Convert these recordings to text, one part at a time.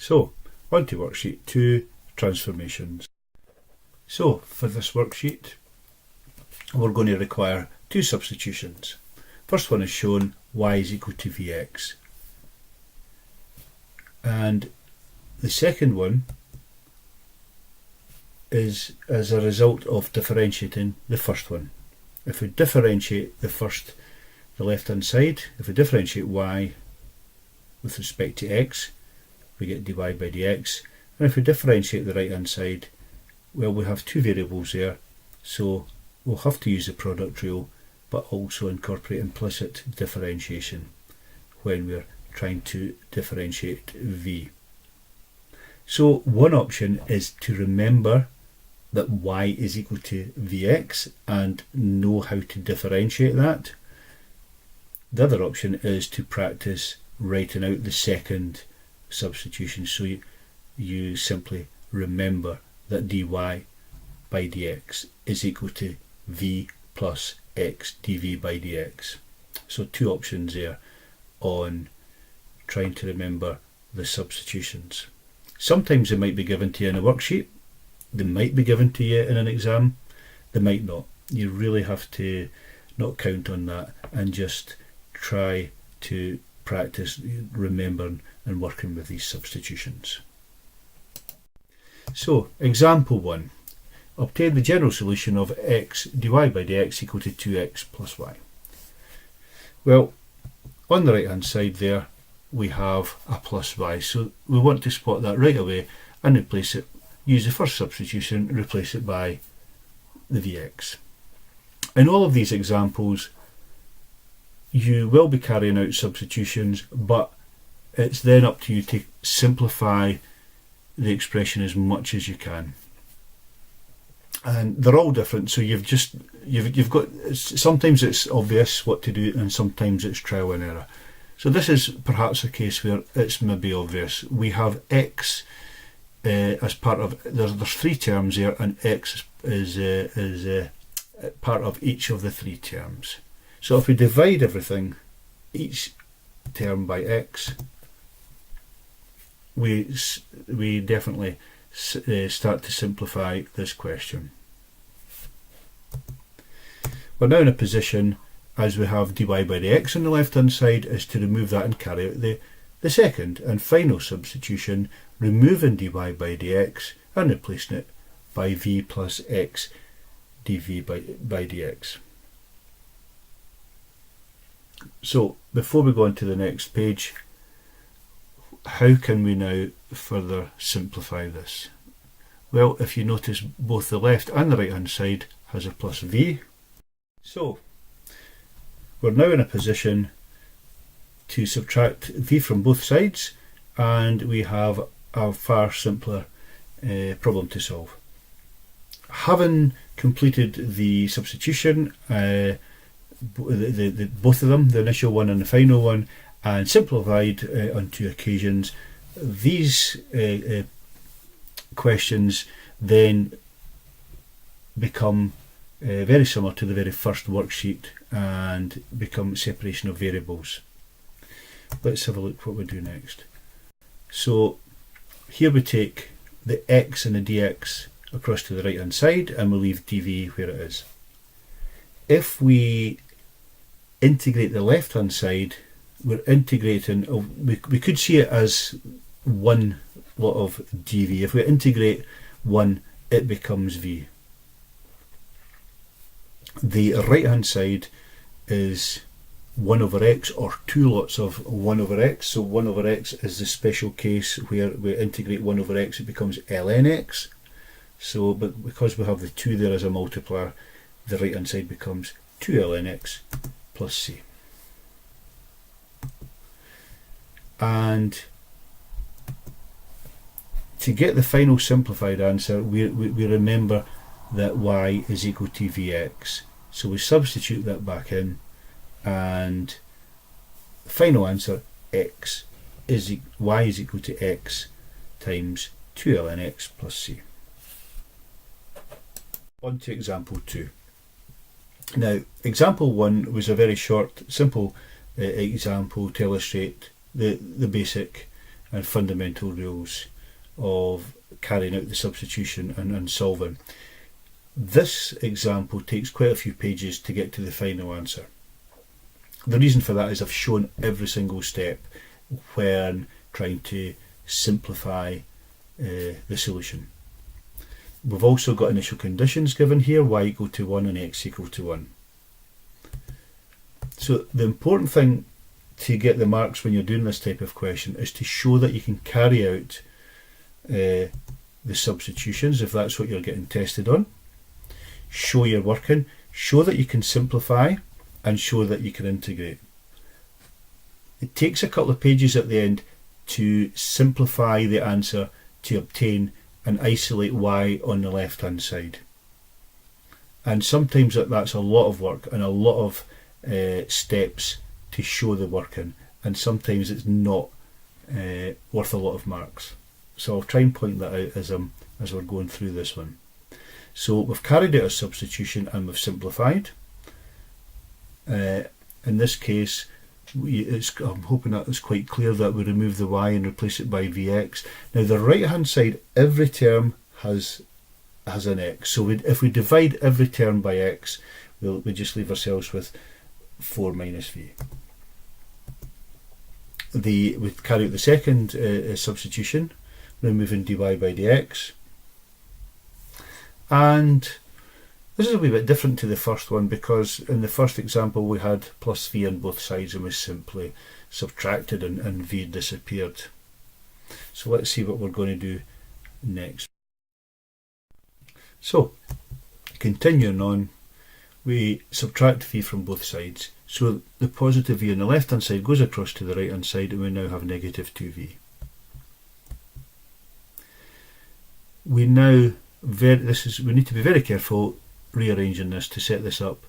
So, on to worksheet 2, transformations. So, for this worksheet, we're going to require two substitutions. First one is shown, y is equal to vx. And the second one is as a result of differentiating the first one. If we differentiate the left hand side, if we differentiate y with respect to x, we get dy by dx, and if we differentiate the right hand side, well, we have two variables there, so we'll have to use the product rule but also incorporate implicit differentiation when we're trying to differentiate v. So one option is to remember that y is equal to vx and know how to differentiate that. The other option is to practice writing out the second substitution, so you simply remember that dy by dx is equal to v plus x dv by dx. So two options there on trying to remember the substitutions. Sometimes they might be given to you in a worksheet, they might be given to you in an exam, they might not. You really have to not count on that and just try to practice remembering and working with these substitutions. So, example 1. Obtain the general solution of x dy by dx equal to 2x plus y. Well, on the right hand side there we have a plus y, so we want to spot that right away and replace it, use the first substitution, replace it by the vx. In all of these examples you will be carrying out substitutions, but it's then up to you to simplify the expression as much as you can. And they're all different, so you've got, sometimes it's obvious what to do and sometimes it's trial and error. So this is perhaps a case where it's maybe obvious. We have x as part of, there's three terms there, and x is part of each of the three terms. So if we divide everything, each term by x, we definitely start to simplify this question. We're now in a position, as we have dy by dx on the left hand side, is to remove that and carry out the second and final substitution, removing dy by dx and replacing it by v plus x dv by dx. So before we go on to the next page, how can we now further simplify this? Well, if you notice, both the left and the right hand side has a plus v. So we're now in a position to subtract v from both sides, and we have a far simpler problem to solve. Having completed the substitution, both of them, the initial one and the final one, and simplified on two occasions, these questions then become very similar to the very first worksheet and become separation of variables. Let's have a look what we do next. So here we take the x and the dx across to the right hand side and we leave dv where it is. If we integrate the left hand side, we're integrating, we could see it as one lot of dv. If we integrate 1, it becomes v. The right hand side is 1 over x, or two lots of 1 over x. So 1 over x is the special case where we integrate 1 over x, it becomes ln x. So, but because we have the 2 there as a multiplier, the right hand side becomes 2 ln x plus c. And to get the final simplified answer, we remember that y is equal to vx. So we substitute that back in, and the final answer, y is equal to x times 2 ln x plus c. On to example 2. Now, example 1 was a very short, simple example to illustrate the basic and fundamental rules of carrying out the substitution and solving. This example takes quite a few pages to get to the final answer. The reason for that is I've shown every single step when trying to simplify the solution. We've also got initial conditions given here, y equal to 1 and x equal to 1. So the important thing to get the marks when you're doing this type of question is to show that you can carry out the substitutions if that's what you're getting tested on. Show you're working, show that you can simplify, and show that you can integrate. It takes a couple of pages at the end to simplify the answer to obtain and isolate y on the left hand side. And sometimes that's a lot of work and a lot of steps to show the working, and sometimes it's not worth a lot of marks. So I'll try and point that out as we're going through this one. So we've carried out a substitution and we've simplified. In this case, I'm hoping that it's quite clear that we remove the y and replace it by vx. Now the right hand side, every term has an x. So if we divide every term by x, we just leave ourselves with 4 minus v. We carry out the second substitution, removing dy by dx. And this is a wee bit different to the first one, because in the first example we had plus v on both sides and we simply subtracted and v disappeared. So let's see what we're going to do next. So continuing on, we subtract v from both sides. So the positive v on the left hand side goes across to the right hand side and we now have negative 2v. We need to be very careful rearranging this to set this up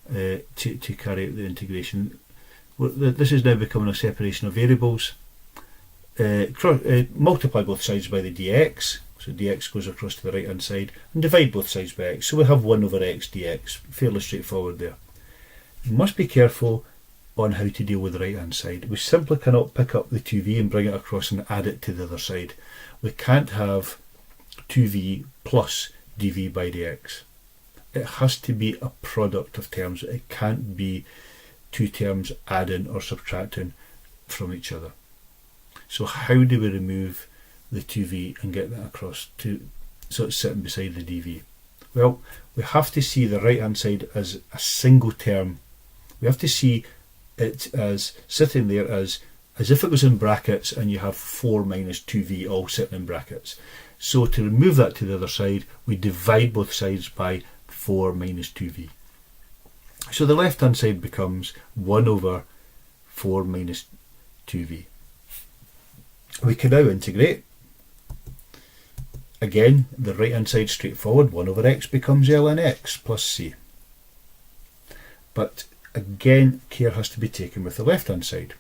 to carry out the integration. This is now becoming a separation of variables. Multiply both sides by the dx, so dx goes across to the right hand side, and divide both sides by x, so we have 1 over x dx. Fairly straightforward there. You must be careful on how to deal with the right hand side. We simply cannot pick up the 2v and bring it across and add it to the other side. We can't have 2v plus dv by dx. It has to be a product of terms. It can't be two terms adding or subtracting from each other. So how do we remove the 2v and get that across so it's sitting beside the dv? Well, we have to see the right hand side as a single term. We have to see it as sitting there as if it was in brackets and you have 4 minus 2v all sitting in brackets. So to remove that to the other side, we divide both sides by 4 minus 2v. So the left hand side becomes 1 over 4 minus 2v. We can now integrate. Again, the right hand side straightforward, 1 over x becomes ln x plus c. But again, care has to be taken with the left hand side.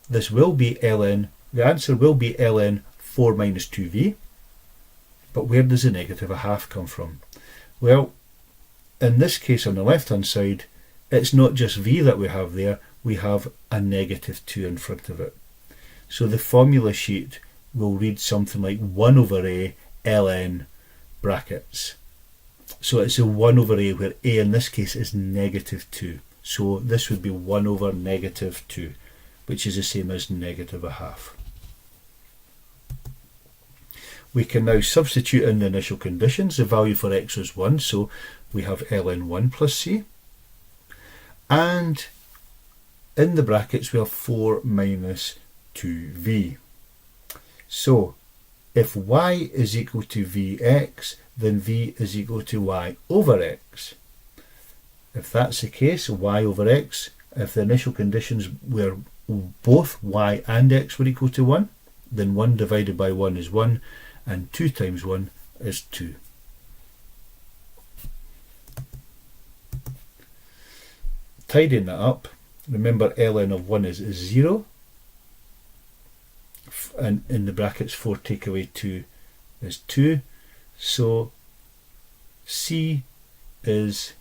This will be ln, the answer will be ln 4 minus 2v, but where does the negative a half come from? Well, in this case on the left hand side, it's not just v that we have there, we have a negative 2 in front of it. So the formula sheet will read something like 1 over a ln brackets. So it's a 1 over a, where a in this case is negative 2. So this would be 1 over negative 2, which is the same as negative a half. We can now substitute in the initial conditions. The value for x is 1, so we have ln 1 plus c. And in the brackets we have 4 minus 2v. So if y is equal to vx, then v is equal to y over x. If that's the case, y over x, if the initial conditions were both y and x were equal to 1, then 1 divided by 1 is 1, and 2 times 1 is 2. Tidying that up, remember ln of 1 is 0, and in the brackets 4 take away 2 is 2, so c is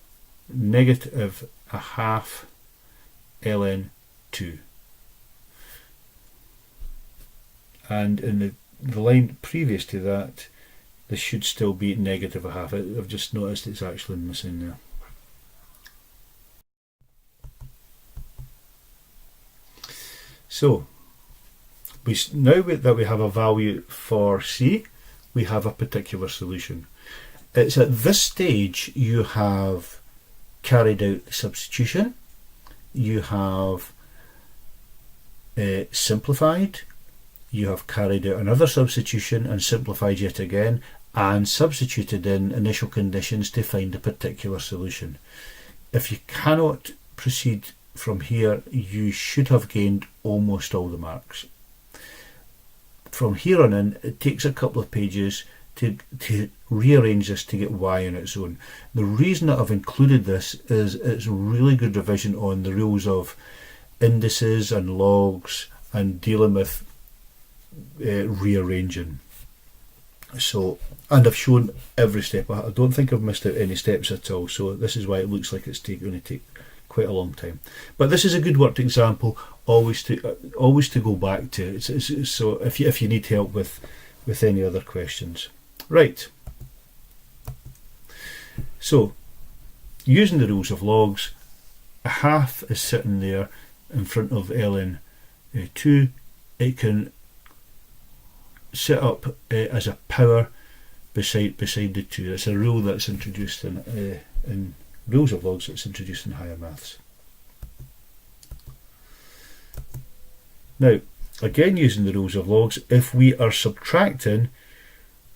negative a half ln 2. and in the line previous to that, this should still be negative a half. I've just noticed it's actually missing there. So now that we have a value for C, we have a particular solution. It's at this stage you have carried out substitution, you have simplified, you have carried out another substitution and simplified yet again, and substituted in initial conditions to find a particular solution. If you cannot proceed from here, you should have gained almost all the marks. From here on in, it takes a couple of pages to rearrange this to get y on its own. The reason that I've included this is it's really good revision on the rules of indices and logs and dealing with rearranging. So, and I've shown every step. I don't think I've missed out any steps at all, so this is why it looks like it's going to take quite a long time. But this is a good worked example, always to go back to. So if you need help with any other questions. Right. So, using the rules of logs, a half is sitting there in front of ln2. It can sit up as a power beside the 2. It's a rule that's introduced in rules of logs that's introduced in higher maths. Now, again using the rules of logs, if we are subtracting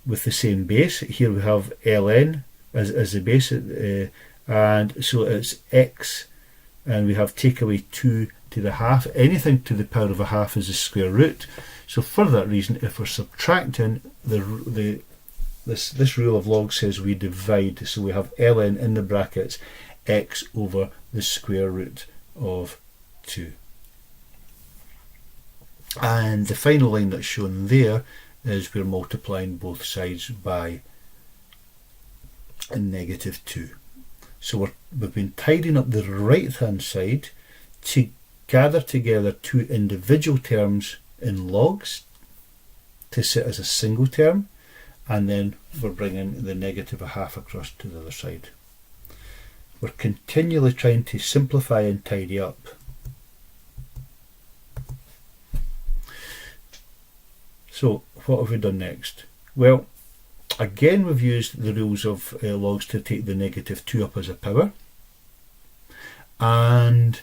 with the same base, here we have ln as the base, and so it's x, and we have take away 2 to the half. Anything to the power of a half is the square root. So for that reason, if we're subtracting, this rule of logs says we divide, so we have ln in the brackets x over the square root of 2. And the final line that's shown there is we're multiplying both sides by a -2. So we've been tidying up the right hand side to gather together 2 individual terms in logs to sit as a single term, and then we're bringing the -1/2 across to the other side. We're continually trying to simplify and tidy up. So what have we done next? Well, again we've used the rules of logs to take the -2 up as a power, and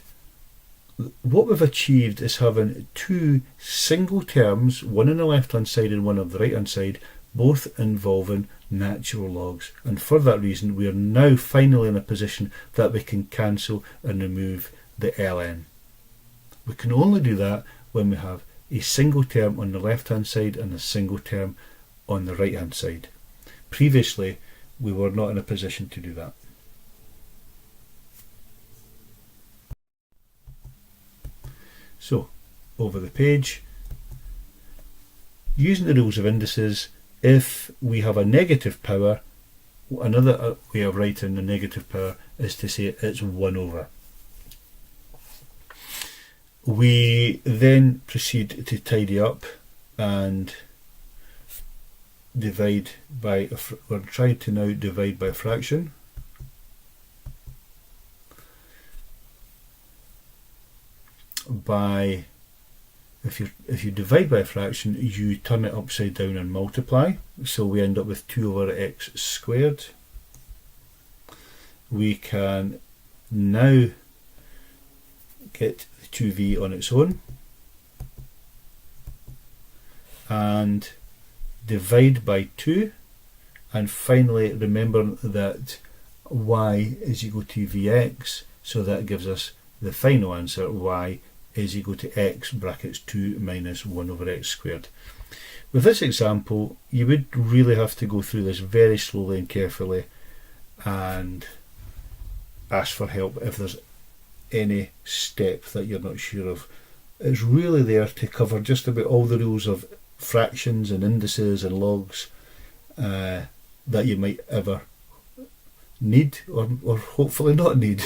what we've achieved is having 2 single terms, one on the left hand side and one on the right hand side, both involving natural logs, and for that reason we are now finally in a position that we can cancel and remove the ln. We can only do that when we have a single term on the left hand side and a single term on the right hand side. Previously we were not in a position to do that. So over the page, using the rules of indices, if we have a negative power, another way of writing the negative power is to say it's 1 over. We then proceed to tidy up and divide by, we're trying to now divide by a fraction. By if you divide by a fraction, you turn it upside down and multiply, so we end up with 2 over x squared. We can now get the 2v on its own and divide by 2, and finally remember that y is equal to vx, so that gives us the final answer, y is equal to x brackets 2 minus 1 over x squared. With this example, you would really have to go through this very slowly and carefully and ask for help if there's any step that you're not sure of. It's really there to cover just about all the rules of fractions and indices and logs that you might ever need or hopefully not need.